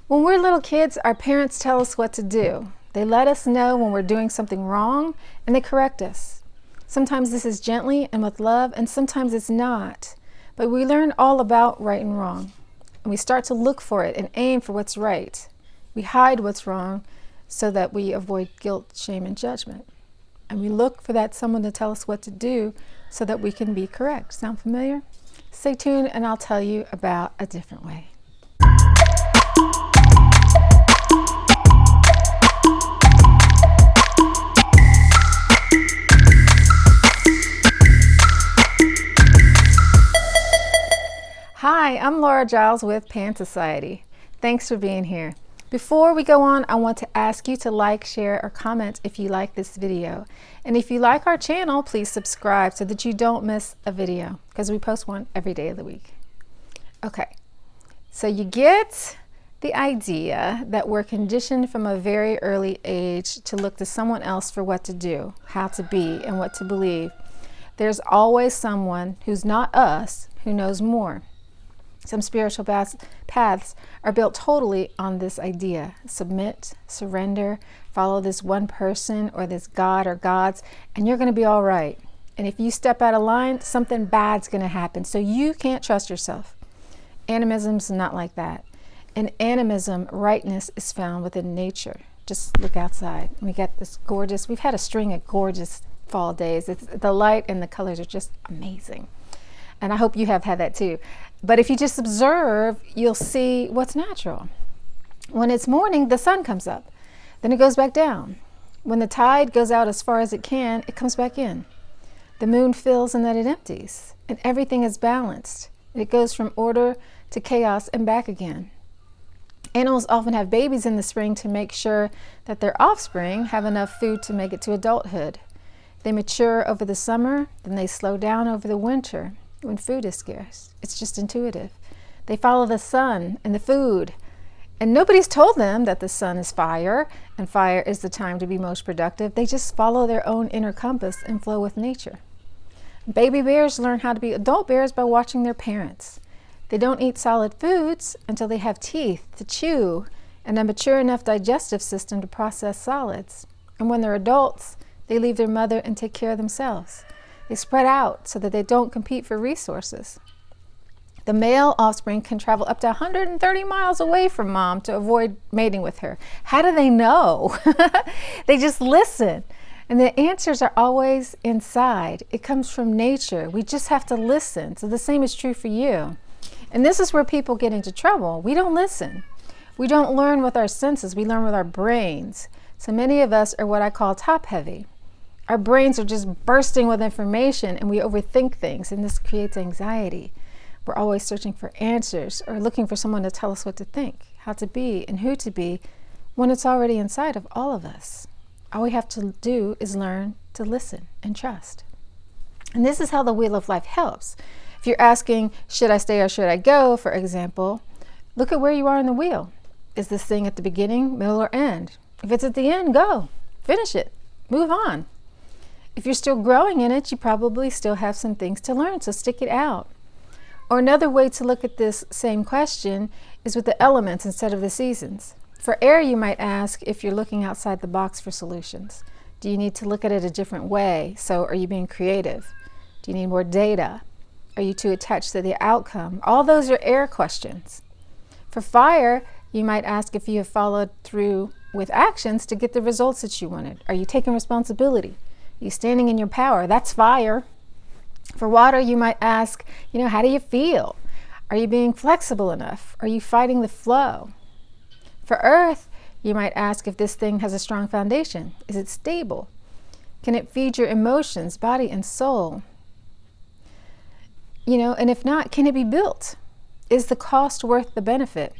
When we're little kids, our parents tell us what to do. They let us know when we're doing something wrong, and they correct us. Sometimes this is gently and with love, and sometimes it's not. But we learn all about right and wrong, and we start to look for it and aim for what's right. We hide what's wrong so that we avoid guilt, shame, and judgment. And we look for that someone to tell us what to do so that we can be correct. Sound familiar? Stay tuned and I'll tell you about a different way. Hi, I'm Laura Giles with Pan Society. Thanks for being here. Before we go on, I want to ask you to like, share, or comment if you like this video. And if you like our channel, please subscribe so that you don't miss a video, because we post one every day of the week. Okay, so you get the idea that we're conditioned from a very early age to look to someone else for what to do, how to be, and what to believe. There's always someone who's not us who knows more. Some spiritual paths are built totally on this idea. Submit, surrender, follow this one person or this God or gods, and you're going to be all right. And if you step out of line, something bad's going to happen. So you can't trust yourself. Animism's not like that. In animism, rightness is found within nature. Just look outside. We got this gorgeous, we've had a string of gorgeous fall days. The light and the colors are just amazing. And I hope you have had that too. But if you just observe, you'll see what's natural. When it's morning, the sun comes up. Then it goes back down. When the tide goes out as far as it can, it comes back in. The moon fills and then it empties. And everything is balanced. It goes from order to chaos and back again. Animals often have babies in the spring to make sure that their offspring have enough food to make it to adulthood. They mature over the summer, then they slow down over the winter when food is scarce. It's just intuitive. They follow the sun and the food. And nobody's told them that the sun is fire and fire is the time to be most productive. They just follow their own inner compass and flow with nature. Baby bears learn how to be adult bears by watching their parents. They don't eat solid foods until they have teeth to chew and a mature enough digestive system to process solids. And when they're adults, they leave their mother and take care of themselves. They spread out so that they don't compete for resources. The male offspring can travel up to 130 miles away from mom to avoid mating with her. How do they know? They just listen. And the answers are always inside. It comes from nature. We just have to listen. So the same is true for you. And this is where people get into trouble. We don't listen. We don't learn with our senses. We learn with our brains. So many of us are what I call top heavy. Our brains are just bursting with information and we overthink things, and this creates anxiety. We're always searching for answers or looking for someone to tell us what to think, how to be, and who to be when it's already inside of all of us. All we have to do is learn to listen and trust. And this is how the wheel of life helps. If you're asking, should I stay or should I go, for example, look at where you are in the wheel. Is this thing at the beginning, middle, or end? If it's at the end, go. Finish it. Move on. If you're still growing in it, you probably still have some things to learn, so stick it out. Or another way to look at this same question is with the elements instead of the seasons. For air, you might ask if you're looking outside the box for solutions. Do you need to look at it a different way? So are you being creative? Do you need more data? Are you too attached to the outcome? All those are air questions. For fire, you might ask if you have followed through with actions to get the results that you wanted. Are you taking responsibility? You standing in your power, that's fire. For water, you might ask, how do you feel? Are you being flexible enough? Are you fighting the flow? For earth, you might ask if this thing has a strong foundation. Is it stable? Can it feed your emotions, body, and soul? And if not, can it be built? Is the cost worth the benefit?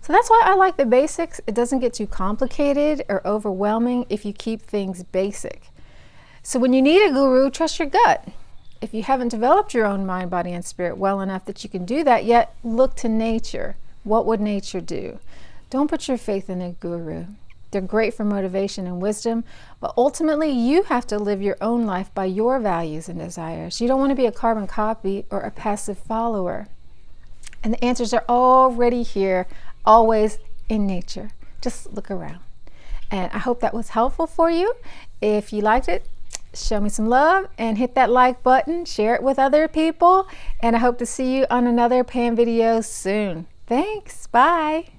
So that's why I like the basics. It doesn't get too complicated or overwhelming if you keep things basic. So when you need a guru, trust your gut. If you haven't developed your own mind, body, and spirit well enough that you can do that yet, look to nature. What would nature do? Don't put your faith in a guru. They're great for motivation and wisdom, but ultimately you have to live your own life by your values and desires. You don't want to be a carbon copy or a passive follower. And the answers are already here, always in nature. Just look around. And I hope that was helpful for you. If you liked it, show me some love and hit that like button, share it with other people, and I hope to see you on another Pan video soon. Thanks, bye.